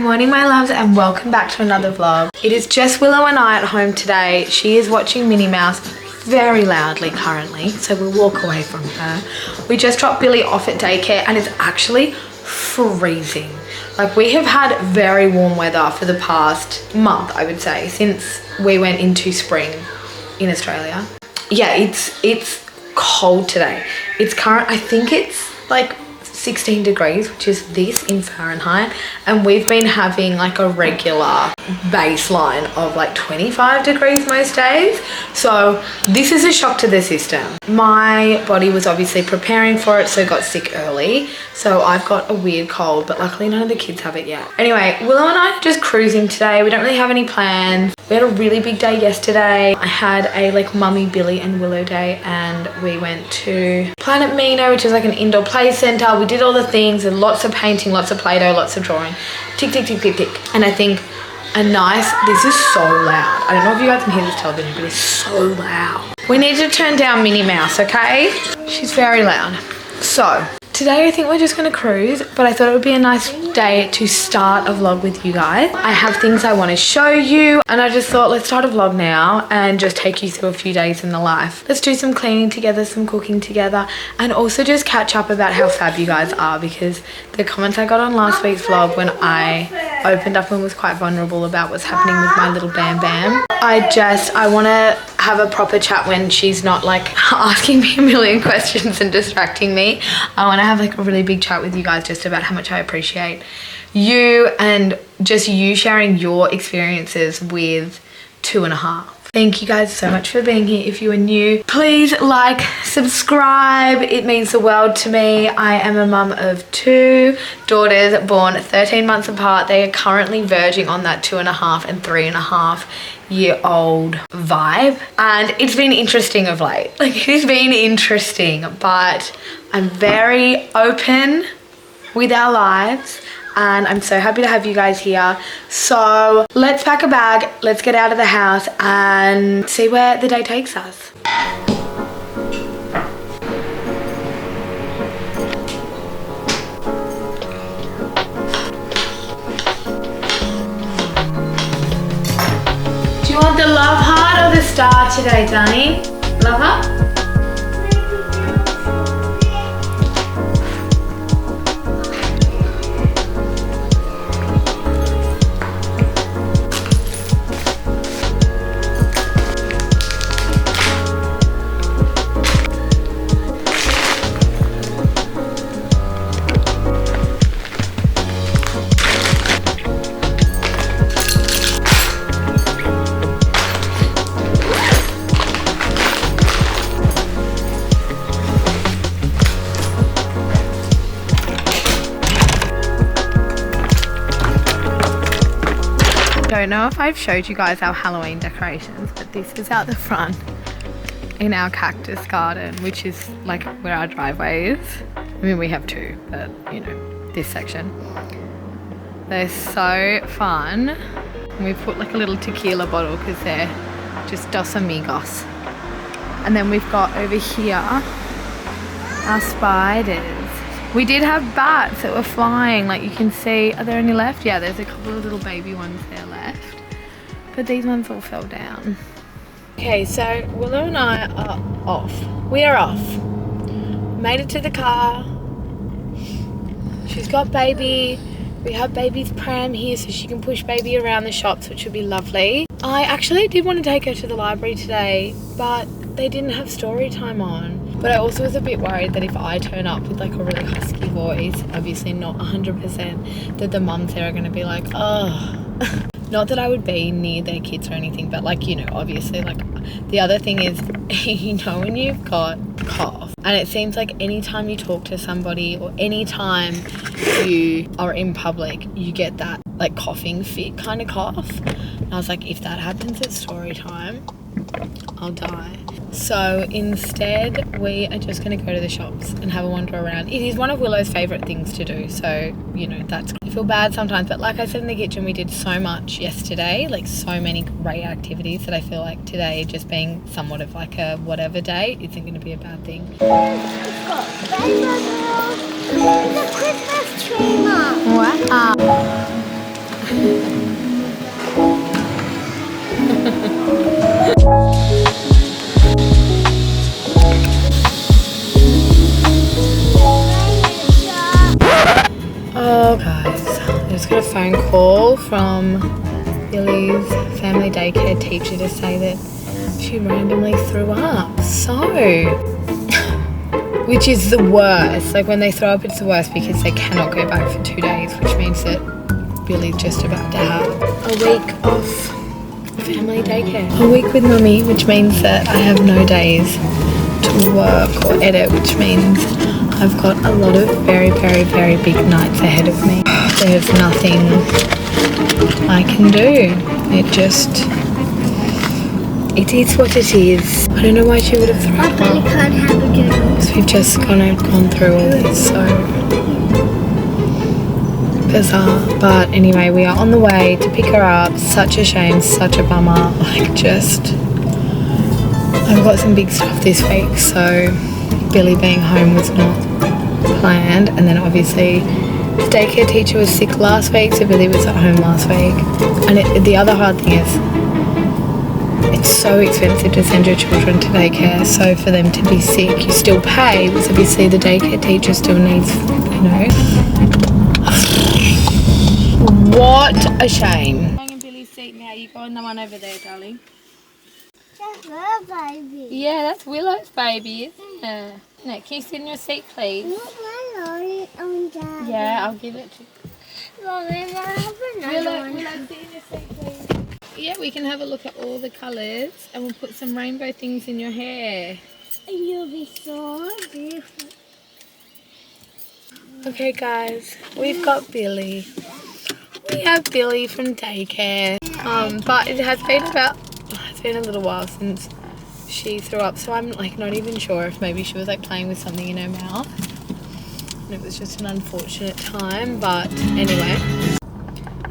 morning, my loves, and welcome back to another vlog. It is just Willow and I at home today. She is watching Minnie Mouse very loudly currently, so we'll walk away from her. We just dropped Billie off at daycare and it's actually freezing. Like, we have had very warm weather for the past month, I would say, since we went into spring in Australia. Yeah, it's cold today. It's I think it's like 16 degrees, which is this in Fahrenheit, and we've been having like a regular baseline of like 25 degrees most days, so this is a shock to the system. My body was obviously preparing for it, so got sick early, so I've got a weird cold, but luckily none of the kids have it yet. Anyway, Willow and I are just cruising today. We don't really have any plans. We had a really big day yesterday. I had a like Mummy, Billie and Willow day, and we went to Planet Mino, which is like an indoor play center. We did all the things and lots of painting, lots of Play-Doh, lots of drawing. Tick, tick, tick, tick, tick. And I think this is so loud. I don't know if you guys can hear this television, but it's so loud. We need to turn down Minnie Mouse, okay? She's very loud. So today I think we're just gonna cruise, but I thought it would be a nice day to start a vlog with you guys. I have things I want to show you, and I just thought let's start a vlog now and just take you through a few days in the life. Let's do some cleaning together, some cooking together, and also just catch up about how fab you guys are, because the comments I got on last week's vlog when I opened up and was quite vulnerable about what's happening with my little Bam Bam. I want to have a proper chat when she's not like asking me a million questions and distracting me. I want to have like a really big chat with you guys just about how much I appreciate you and just you sharing your experiences with 2.5. Thank you guys so much for being here. If you are new, please like, subscribe. It means the world to me. I am a mum of 2 daughters born 13 months apart. They are currently verging on that 2.5 and 3.5-year-old vibe. And it's been interesting of late. Like, it has been interesting, but I'm very open with our lives. And I'm so happy to have you guys here. So let's pack a bag, let's get out of the house and see where the day takes us. Do you want the love heart or the star today, Danny? Love heart? I don't know if I've showed you guys our Halloween decorations, but this is out the front in our cactus garden, which is like where our driveway is. I mean, we have 2, but you know, this section. They're so fun. And we put like a little tequila bottle because they're just dos amigos. And then we've got over here our spiders. We did have bats that were flying, like you can see. Are there any left? Yeah, there's a couple of little baby ones there left, but these ones all fell down. Okay, so Willow and I are off. We are off. Made it to the car. She's got baby. We have baby's pram here so she can push baby around the shops, which would be lovely. I actually did want to take her to the library today, but they didn't have story time on. But I also was a bit worried that if I turn up with like a really husky voice, obviously not 100%, that the mums there are going to be like, oh. Not that I would be near their kids or anything, but like, you know, obviously, like, the other thing is, you know, when you've got cough, and it seems like anytime you talk to somebody or anytime you are in public, you get that like coughing fit kind of cough. And I was like, if that happens at story time, I'll die. So instead, we are just going to go to the shops and have a wander around. It is one of Willow's favourite things to do, so, you know, that's... I feel bad sometimes, but like I said in the kitchen, we did so much yesterday, like so many great activities, that I feel like today just being somewhat of like a whatever day isn't going to be a bad thing. There's a Christmas tree, Mum. Wow. a phone call from Billie's family daycare teacher to say that she randomly threw up. So, which is the worst. Like when they throw up, it's the worst because they cannot go back for 2 days, which means that Billie's just about to have a week of family daycare. A week with mummy, which means that I have no days to work or edit, which means I've got a lot of very, very, very big nights ahead of me. There's nothing I can do. It is what it is. I don't know why she would have thrown up. I can't have a journal. So we've just gone through all this, so bizarre. But anyway, we are on the way to pick her up. Such a shame, such a bummer. Like I've got some big stuff this week, so Billie being home was not planned. And then obviously the daycare teacher was sick last week, so Billie was at home last week. And the other hard thing is, it's so expensive to send your children to daycare, so for them to be sick you still pay, because obviously the daycare teacher still needs, you know. What a shame. I'm in Billie's seat now. You go on the one over there, darling. That's her baby. Yeah, that's Willow's baby, isn't it? No, can you sit in your seat, please? Yeah, I'll give it to you. Willow, sit in your seat, please. Yeah, we can have a look at all the colours and we'll put some rainbow things in your hair. You'll be so beautiful. Okay guys, we've got Billie. We have Billie from daycare. But it's been a little while since she threw up, so I'm like not even sure if maybe she was like playing with something in her mouth. And it was just an unfortunate time, but anyway.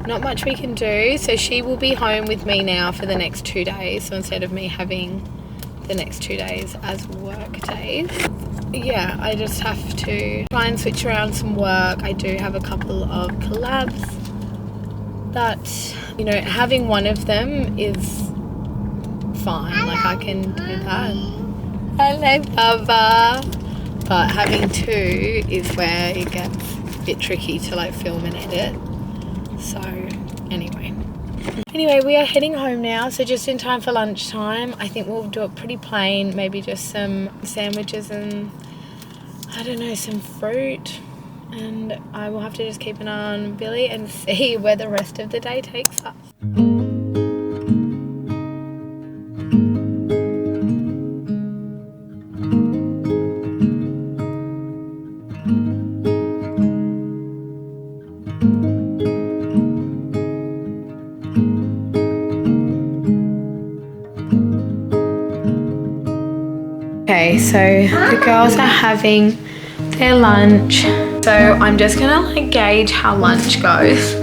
Not much we can do, so she will be home with me now for the next 2 days, so instead of me having the next 2 days as work days, yeah, I just have to try and switch around some work. I do have a couple of collabs that, you know, having one of them is fine, like I can do that. Hello Baba. But having two is where it gets a bit tricky to like film and edit. So anyway, we are heading home now, so just in time for lunchtime. I think we'll do it pretty plain, maybe just some sandwiches and I don't know, some fruit, and I will have to just keep an eye on Billie and see where the rest of the day takes us. Okay, so the girls are having their lunch. So I'm just gonna like gauge how lunch goes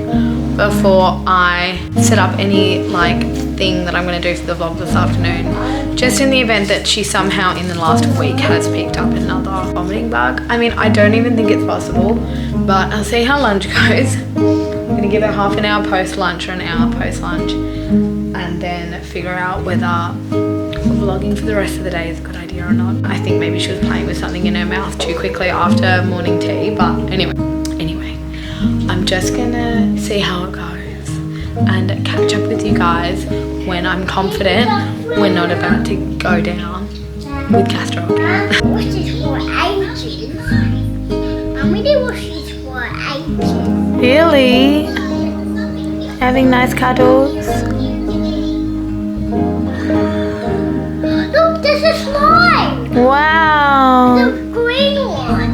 before I set up any like thing that I'm gonna do for the vlog this afternoon. Just in the event that she somehow in the last week has picked up another vomiting bug. I mean, I don't even think it's possible, but I'll see how lunch goes. I'm gonna give her half an hour post lunch or an hour post lunch, and then figure out whether vlogging for the rest of the day is a good idea or not. I think maybe she was playing with something in her mouth too quickly after morning tea, but anyway, I'm just gonna see how it goes and catch up with you guys when I'm confident we're not about to go down with castor oil. Wash this for ages. I'm gonna wash this for ages. Really? Having nice cuddles? Look, there's a slime. Wow. The green one.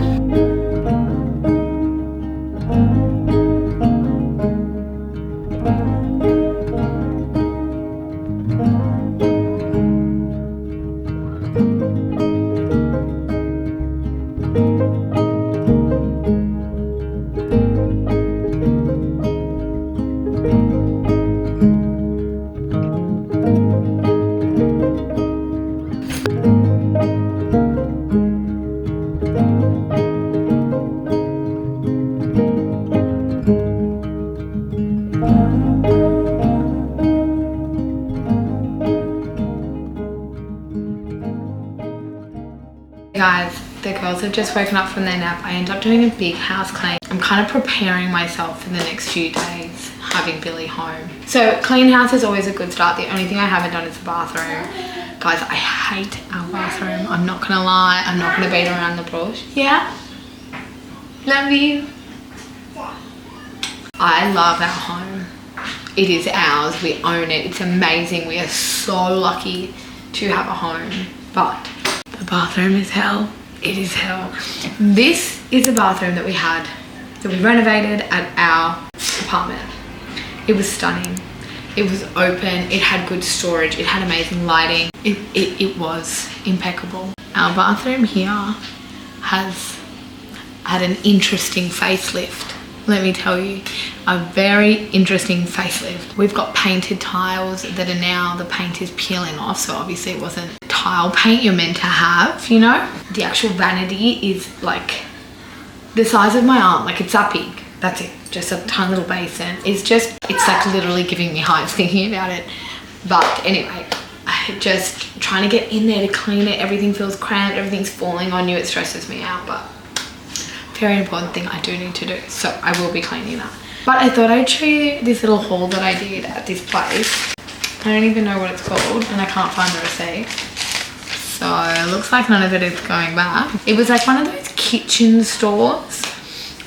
Guys, the girls have just woken up from their nap. I ended up doing a big house clean. I'm kind of preparing myself for the next few days having Billie home. So clean house is always a good start. The only thing I haven't done is the bathroom. Guys, I hate our bathroom. I'm not gonna lie. I'm not gonna beat around the bush. Yeah? Love you. I love our home. It is ours. We own it. It's amazing. We are so lucky to have a home. But the bathroom is hell. It is hell. This is a bathroom that we had, that we renovated at our apartment. It was stunning. It was open. It had good storage. It had amazing lighting. It was impeccable. Our bathroom here has had an interesting facelift. Let me tell you, a very interesting facelift. We've got painted tiles that are now, the paint is peeling off, so obviously it wasn't tile paint you're meant to have, you know? The actual vanity is like the size of my arm, like it's that big. That's it, just a tiny little basin. It's like literally giving me hives thinking about it. But anyway, just trying to get in there to clean it. Everything feels cramped, everything's falling on you. It stresses me out, but very important thing I do need to do, so I will be cleaning that. But I thought I'd show you this little haul that I did at this place. I don't even know what it's called and I can't find the receipt, so it looks like none of it is going back. It was like one of those kitchen stores,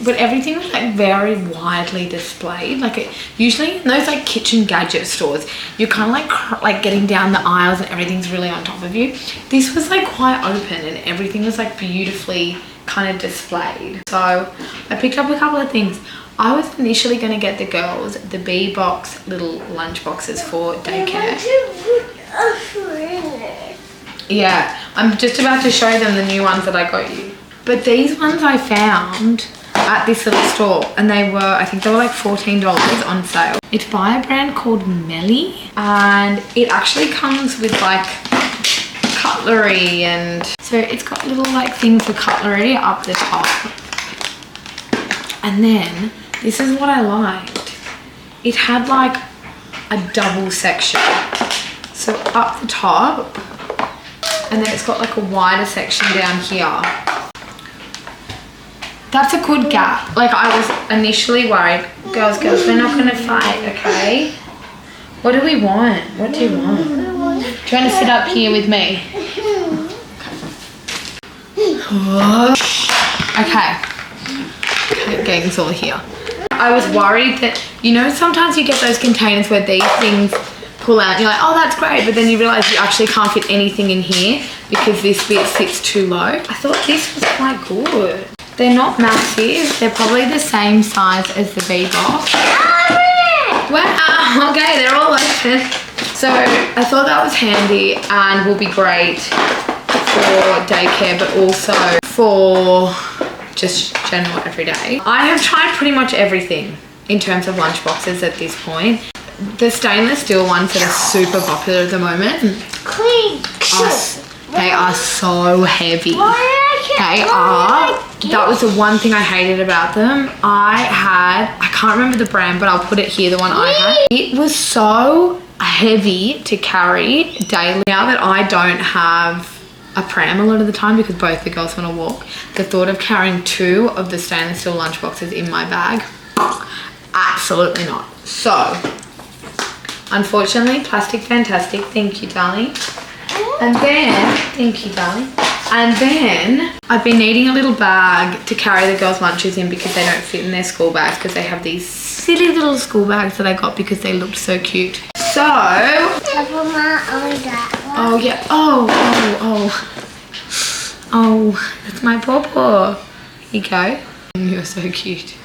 but everything was like very widely displayed. Like usually in those like kitchen gadget stores, you're kind of like getting down the aisles and everything's really on top of you. This was like quite open and everything was like beautifully kind of displayed. So I picked up a couple of things. I was initially going to get the girls the B-box little lunch boxes for daycare. Yeah, I'm just about to show them the new ones that I got you. But these ones I found at this little store and they were, I think they were like $14 on sale. It's by a brand called Billie and it actually comes with like cutlery, and so it's got little like things for cutlery up the top. And then this is what I liked. It had like a double section, so up the top, and then it's got like a wider section down here. That's a good gap. Like I was initially worried. Girls, we're not gonna fight, okay? What do we want? What do you want? Do you want to sit up here with me? Okay, gang's all here. I was worried that, you know, sometimes you get those containers where these things pull out and you're like, oh, that's great, but then you realize you actually can't fit anything in here because this bit sits too low. I thought this was quite good. They're not massive. They're probably the same size as the B-box. Wow, okay, they're all open. So I thought that was handy and will be great for daycare, but also for just general everyday. I have tried pretty much everything in terms of lunch boxes at this point. The stainless steel ones that are super popular at the moment, they are so heavy. That was the one thing I hated about them. I can't remember the brand, but I'll put it here, the one I had. It was so heavy to carry daily. Now that I don't have a pram a lot of the time because both the girls want to walk, the thought of carrying 2 of the stainless steel lunch boxes in my bag, absolutely not. So unfortunately, plastic fantastic. Thank you, darling. And then, thank you, darling. And then I've been needing a little bag to carry the girls' lunches in because they don't fit in their school bags, because they have these silly little school bags that I got because they looked so cute. So, oh yeah, oh, that's my pawpaw. Here you go. You're so cute.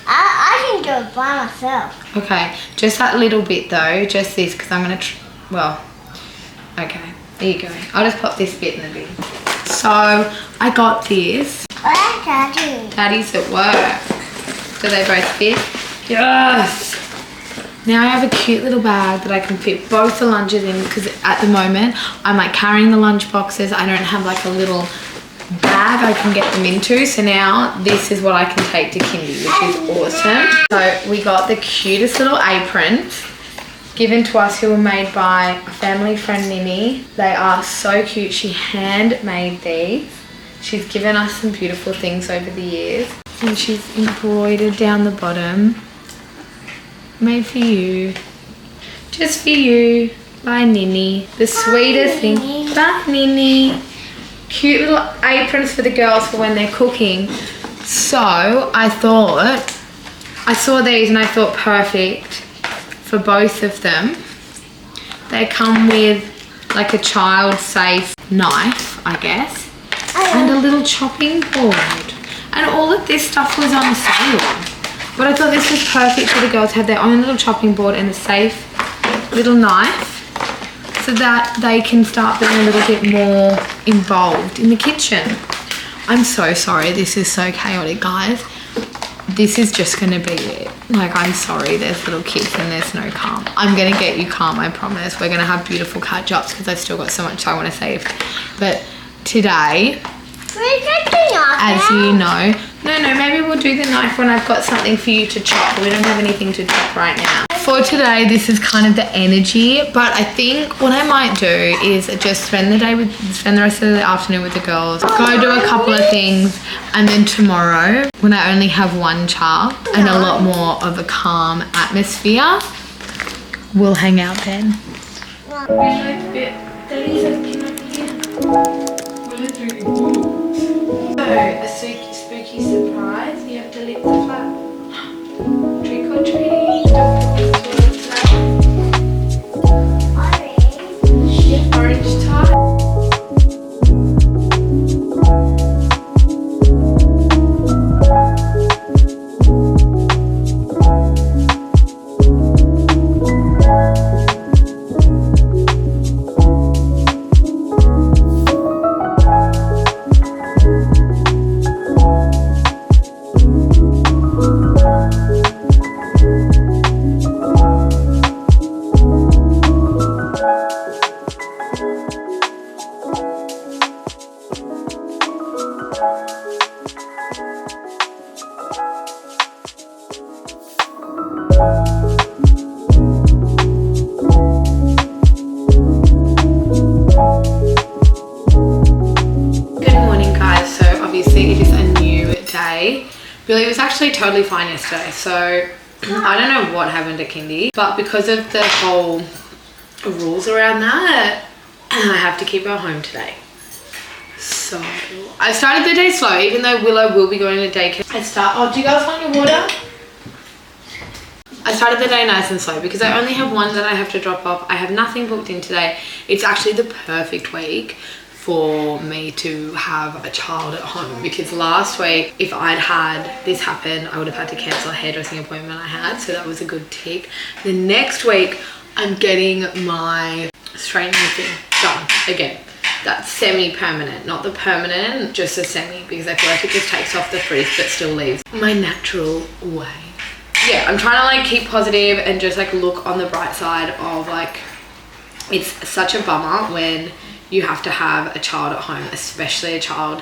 I can do it by myself. Okay, just that little bit though, just this, because I'm gonna, okay, there you go. I'll just pop this bit in the bin. So I got this. Where's Daddy? Daddy's at work. Do they both fit? Yes! Now I have a cute little bag that I can fit both the lunches in, because at the moment I'm like carrying the lunch boxes. I don't have like a little bag I can get them into. So now this is what I can take to kindy, which is awesome. So we got the cutest little aprons given to us, who were made by a family friend, Nini. They are so cute. She handmade these. She's given us some beautiful things over the years. And she's embroidered down the bottom. Made for you. Just for you. By Nini. The sweetest thing. Bye Nini. Cute little aprons for the girls for when they're cooking. So I saw these and I thought perfect for both of them. They come with like a child safe knife, I guess, and a little chopping board. And all of this stuff was on sale. But I thought this was perfect for the girls to have their own little chopping board and a safe little knife so that they can start being a little bit more involved in the kitchen. I'm so sorry, this is so chaotic, guys. This is just gonna be it. Like, I'm sorry, there's little kids and there's no calm. I'm gonna get you calm, I promise. We're gonna have beautiful catch-ups because I've still got so much I wanna save. But today, as you know, no, maybe we'll do the knife when I've got something for you to chop. We don't have anything to chop right now. For today, this is kind of the energy, but I think what I might do is just spend the rest of the afternoon with the girls, go do a couple of things, and then tomorrow, when I only have one child and a lot more of a calm atmosphere, we'll hang out then. A spooky surprise. You have to lift the flap. Trick or treat. Orange tie. Billie was actually totally fine yesterday, so I don't know what happened at kindy, but because of the whole rules around that, I have to keep her home today. So I started the day slow, even though Willow will be going to daycare. Oh, do you guys want your water? I started the day nice and slow because I only have one that I have to drop off. I have nothing booked in today. It's actually the perfect week for me to have a child at home, because last week, if I'd had this happen, I would have had to cancel a hairdressing appointment I had, so that was a good tick. The next week, I'm getting my straightening thing done again. That's semi-permanent, not the permanent, just a semi, because I feel like it just takes off the frizz but still leaves my natural way. Yeah, I'm trying to like keep positive and just like look on the bright side of like, it's such a bummer when you have to have a child at home, especially a child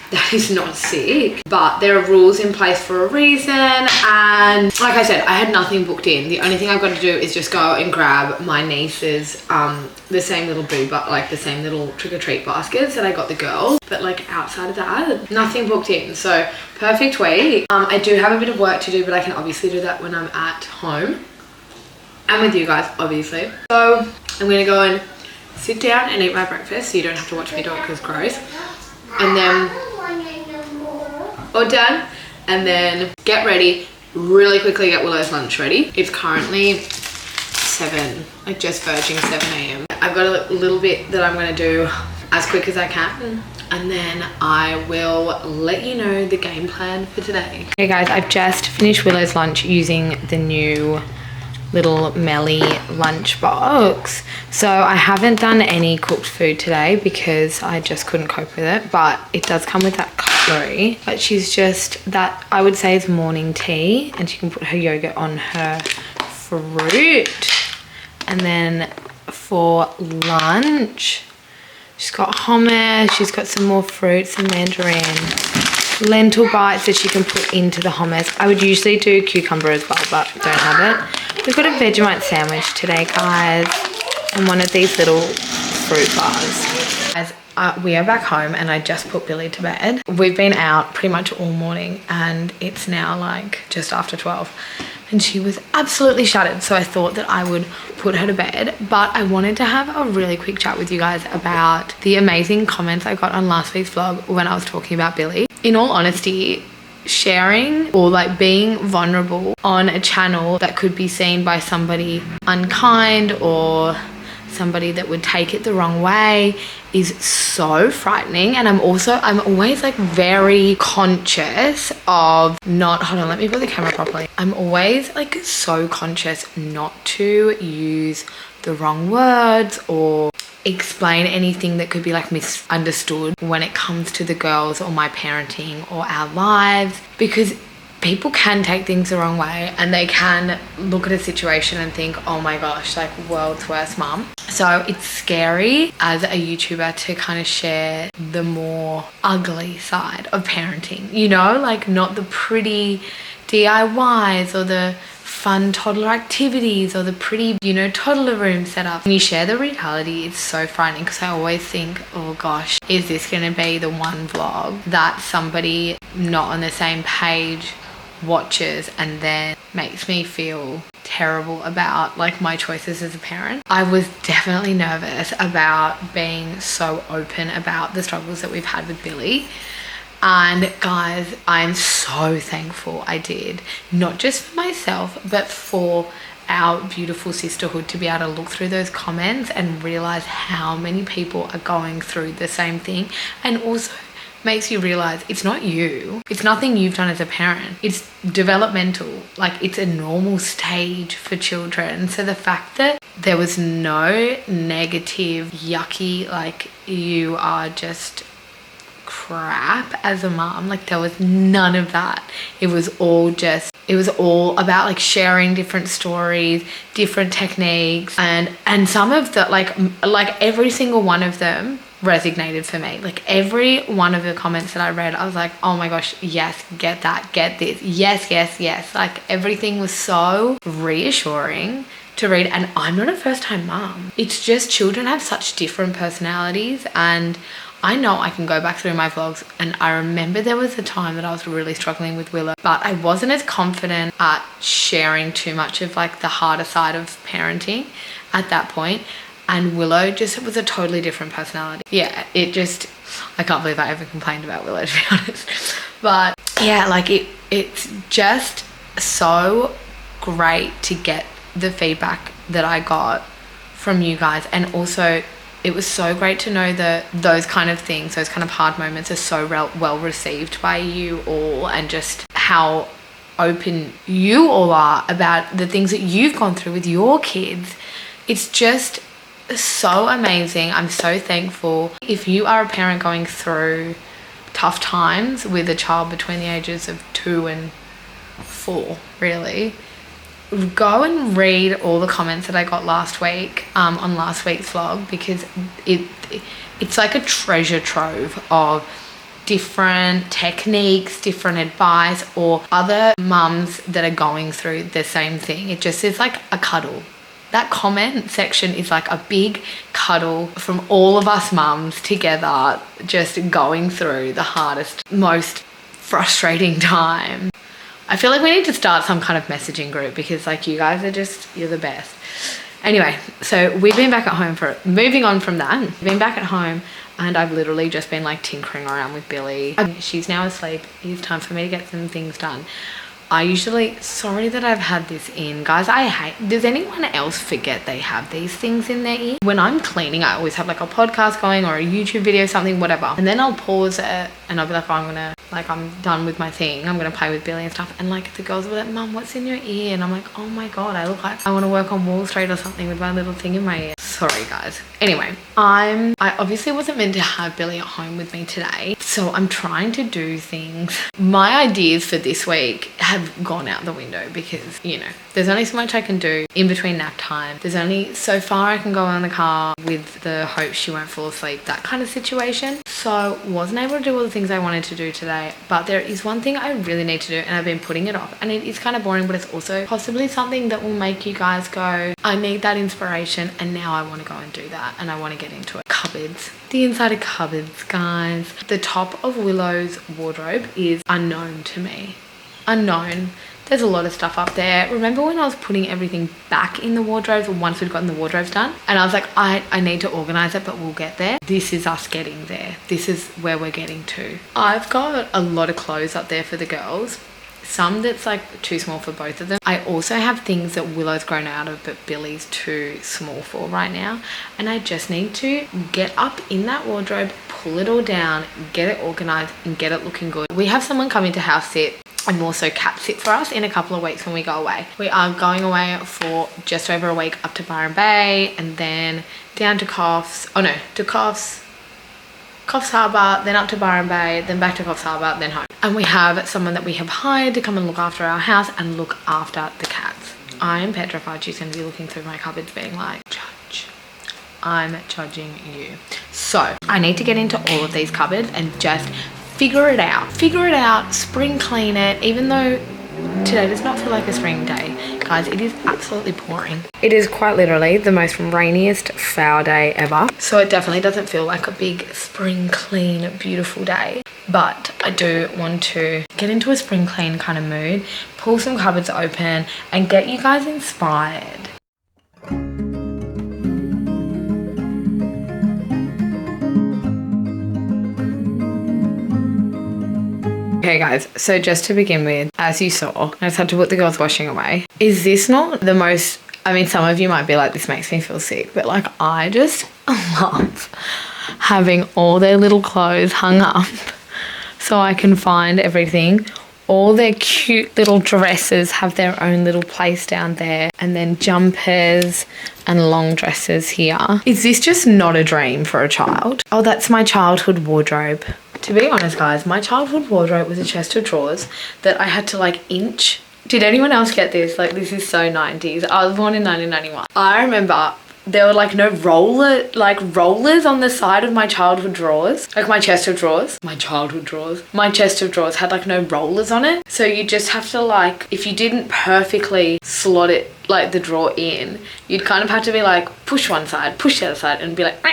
that is not sick. But there are rules in place for a reason, and like I said, I had nothing booked in. The only thing I've got to do is just go and grab my niece's the same little like the same little trick-or-treat baskets that I got the girls. But like outside of that, nothing booked in. So perfect week. I do have a bit of work to do, but I can obviously do that when I'm at home and with you guys, obviously. So I'm gonna go and sit down and eat my breakfast so you don't have to watch me do it because gross. And then all done, and then get ready, really quickly get Willow's lunch ready. It's currently 7, like just verging 7 a.m. I've got a little bit that I'm gonna do as quick as I can, and then I will let you know the game plan for today. Hey guys, I've just finished Willow's lunch using the new little Melly lunchbox. So I haven't done any cooked food today because I just couldn't cope with it, but it does come with that cutlery. But she's just, that I would say is morning tea, and she can put her yogurt on her fruit. And then for lunch, she's got hummus, she's got some more fruits and mandarin, lentil bites that she can put into the hummus. I would usually do cucumber as well, but don't have it. We've got a Vegemite sandwich today, guys, and one of these little fruit bars. Guys, we are back home and I just put Billie to bed. We've been out pretty much all morning and it's now like just after 12 and she was absolutely shattered. So I thought that I would put her to bed, but I wanted to have a really quick chat with you guys about the amazing comments I got on last week's vlog when I was talking about Billie. In all honesty, sharing or like being vulnerable on a channel that could be seen by somebody unkind or somebody that would take it the wrong way is so frightening. And I'm always like very conscious of not, hold on, let me put the camera properly. I'm always like so conscious not to use the wrong words or explain anything that could be like misunderstood when it comes to the girls or my parenting or our lives, because people can take things the wrong way and they can look at a situation and think, oh my gosh, like world's worst mum. So it's scary as a YouTuber to kind of share the more ugly side of parenting, you know, like not the pretty DIYs or the fun toddler activities or the pretty, you know, toddler room setup. When you share the reality, it's so frightening because I always think, oh gosh, is this going to be the one vlog that somebody not on the same page watches and then makes me feel terrible about like my choices as a parent? I was definitely nervous about being so open about the struggles that we've had with Billie. And guys, I'm so thankful I did, not just for myself, but for our beautiful sisterhood to be able to look through those comments and realize how many people are going through the same thing. And also makes you realize it's not you. It's nothing you've done as a parent. It's developmental. Like it's a normal stage for children. So the fact that there was no negative, yucky, like you are just crap as a mom, like there was none of that. It was all about like sharing different stories, different techniques, and some of the like every single one of them resonated for me. Like every one of the comments that I read, I was like, oh my gosh, yes, get that, get this, yes. Like everything was so reassuring to read. And I'm not a first-time mom. It's just children have such different personalities, and I know I can go back through my vlogs and I remember there was a time that I was really struggling with Willow, but I wasn't as confident at sharing too much of like the harder side of parenting at that point. And Willow just was a totally different personality. Yeah, I can't believe I ever complained about Willow, to be honest. But yeah, like it's just so great to get the feedback that I got from you guys. And also it was so great to know that those kind of things, those kind of hard moments are so well received by you all, and just how open you all are about the things that you've gone through with your kids. It's just so amazing. I'm so thankful. If you are a parent going through tough times with a child between the ages of 2 and 4, really, go and read all the comments that I got last week on last week's vlog, because it's like a treasure trove of different techniques, different advice, or other mums that are going through the same thing. It just is like a cuddle. That comment section is like a big cuddle from all of us mums together, just going through the hardest, most frustrating time. I feel like we need to start some kind of messaging group, because like you guys are just, you're the best. Anyway, so we've been back at home moving on from that. We've been back at home and I've literally just been like tinkering around with Billie. She's now asleep. It's time for me to get some things done. Sorry that I've had this in, guys. Does anyone else forget they have these things in their ear? When I'm cleaning, I always have like a podcast going or a YouTube video, something, whatever. And then I'll pause it and I'll be like, oh, I'm done with my thing. I'm gonna play with Billie and stuff. And like the girls will be like, Mum, what's in your ear? And I'm like, oh my God, I look like I wanna work on Wall Street or something with my little thing in my ear. Sorry guys. Anyway, I obviously wasn't meant to have Billie at home with me today. So I'm trying to do things. My ideas for this week have gone out the window because, you know, there's only so much I can do in between nap time. There's only so far I can go in the car with the hope she won't fall asleep, that kind of situation. So wasn't able to do all the things I wanted to do today, but there is one thing I really need to do and I've been putting it off, and it is kind of boring, but it's also possibly something that will make you guys go, I need that inspiration and now I want to go and do that, and I want to get into it. Cupboards. The inside of cupboards, guys. The top of Willow's wardrobe is unknown to me. Unknown. There's a lot of stuff up there. Remember when I was putting everything back in the wardrobes once we'd gotten the wardrobes done? And I was like, I need to organize it, but we'll get there. This is us getting there. This is where we're getting to. I've got a lot of clothes up there for the girls. Some that's like too small for both of them. I also have things that Willow's grown out of but Billie's too small for right now. And I just need to get up in that wardrobe, pull it all down, get it organized and get it looking good. We have someone coming to house sit and also cat sit for us in a couple of weeks when we go away. We are going away for just over a week up to Byron Bay and then down to Coffs Harbour, then up to Byron Bay, then back to Coffs Harbour, then home. And we have someone that we have hired to come and look after our house and look after the cats. I am petrified she's going to be looking through my cupboards being like, Judge, I'm judging you. So I need to get into all of these cupboards and just figure it out, spring clean it, even though today does not feel like a spring day. Guys, it is absolutely pouring. It is quite literally the most rainiest, foul day ever. So it definitely doesn't feel like a big spring clean, beautiful day. But I do want to get into a spring clean kind of mood, pull some cupboards open and get you guys inspired. Okay guys, so just to begin with, as you saw, I just had to put the girls' washing away. Is this not the most, I mean, some of you might be like, this makes me feel sick, but like I just love having all their little clothes hung up so I can find everything. All their cute little dresses have their own little place down there, and then jumpers and long dresses here. Is this just not a dream for a child? Oh, that's my childhood wardrobe. To be honest, guys, my childhood wardrobe was a chest of drawers that I had to like inch. Did anyone else get this? Like, this is so 90s. I was born in 1991. I remember there were like no rollers on the side of my childhood drawers. Like my chest of drawers. My childhood drawers. My chest of drawers had like no rollers on it. So you just have to like, if you didn't perfectly slot it like the drawer in, you'd kind of have to be like, push one side, push the other side and be like,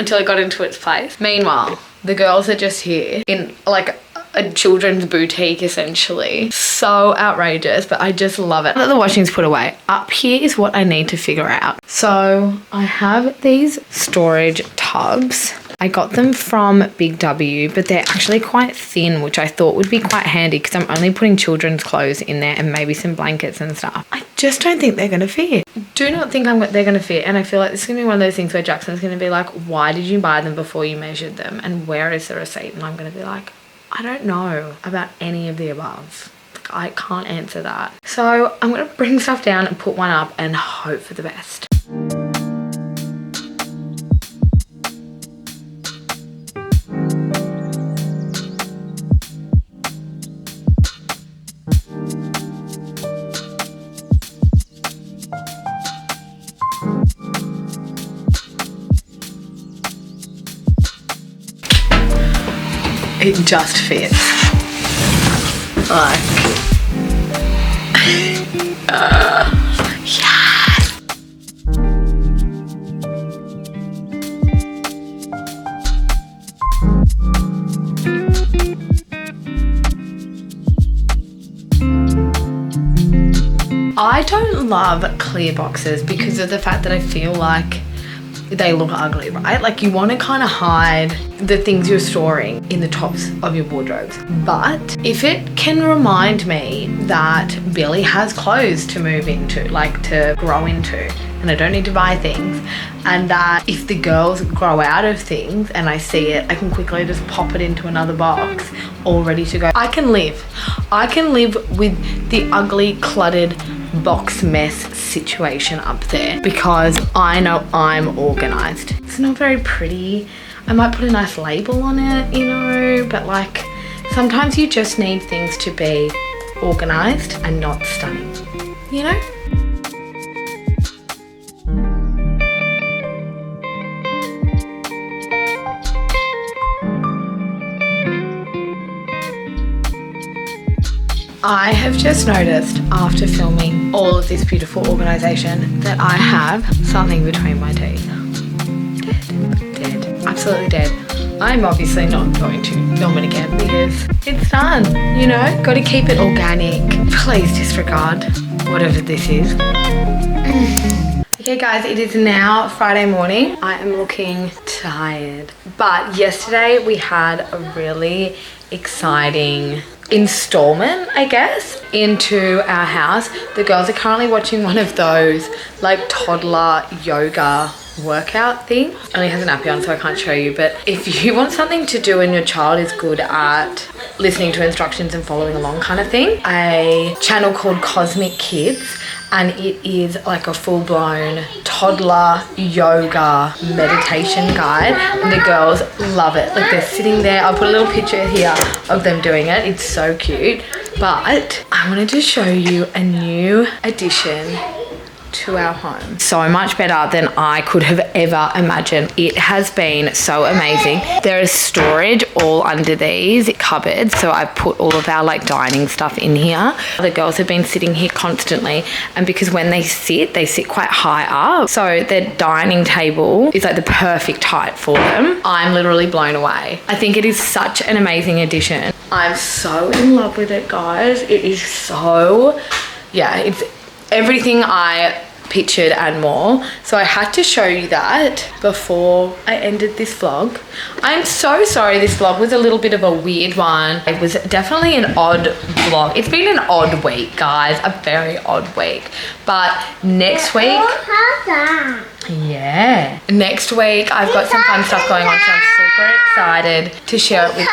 until it got into its place. Meanwhile, the girls are just here in like a children's boutique essentially. So outrageous, but I just love it. The washing's put away. Up here is what I need to figure out. So I have these storage tubs. I got them from Big W, but they're actually quite thin, which I thought would be quite handy because I'm only putting children's clothes in there and maybe some blankets and stuff. I just don't think they're going to fit. Do not think they're going to fit. And I feel like this is going to be one of those things where Jackson's going to be like, why did you buy them before you measured them? And where is the receipt? And I'm going to be like, I don't know about any of the above. Like, I can't answer that. So I'm going to bring stuff down and put one up and hope for the best. It just fits. Like, yes. I don't love clear boxes because of the fact that I feel like they look ugly, right? Like you want to kind of hide the things you're storing in the tops of your wardrobes. But if it can remind me that Billie has clothes to move into, like to grow into, and I don't need to buy things, and that if the girls grow out of things and I see it, I can quickly just pop it into another box all ready to go. I can live with the ugly, cluttered box mess situation up there because I know I'm organized. It's not very pretty. I might put a nice label on it, you know, but like sometimes you just need things to be organized and not stunning, you know? I have just noticed after filming all of this beautiful organisation that I have something between my teeth. Dead, absolutely dead. I'm obviously not going to film it again because it's done, you know? Got to keep it organic. Please disregard whatever this is. Okay guys, it is now Friday morning. I am looking tired. But yesterday we had a really exciting installment, I guess, into our house. The girls are currently watching one of those like toddler yoga workout thing. Only has a nappy on so I can't show you, but if you want something to do and your child is good at listening to instructions and following along kind of thing, a channel called Cosmic Kids, and it is like a full-blown toddler yoga meditation guide, and the girls love it. Like they're sitting there. I'll put a little picture here of them doing it. It's so cute. But I wanted to show you a new addition to our home. So much better than I could have ever imagined. It has been so amazing. There is storage all under these cupboards, so I put all of our like dining stuff in here. The girls have been sitting here constantly, and because when they sit quite high up, so their dining table is like the perfect height for them. I'm literally blown away. I think it is such an amazing addition. I'm so in love with it, guys. It is so, yeah, it's everything I pictured and more. So I had to show you that before I ended this vlog. I'm so sorry this vlog was a little bit of a weird one. It was definitely an odd vlog. It's been an odd week, guys, a very odd week. But next week, yeah, next week I've got some fun stuff going on, so I'm super excited to share it with you.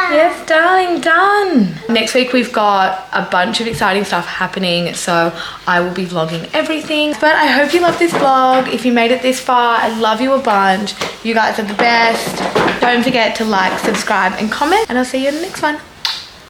Yes, darling, done. Next week we've got a bunch of exciting stuff happening, so I will be vlogging everything. But I hope you love this vlog. If you made it this far, I love you a bunch. You guys are the best. Don't forget to like, subscribe and comment, and I'll see you in the next one.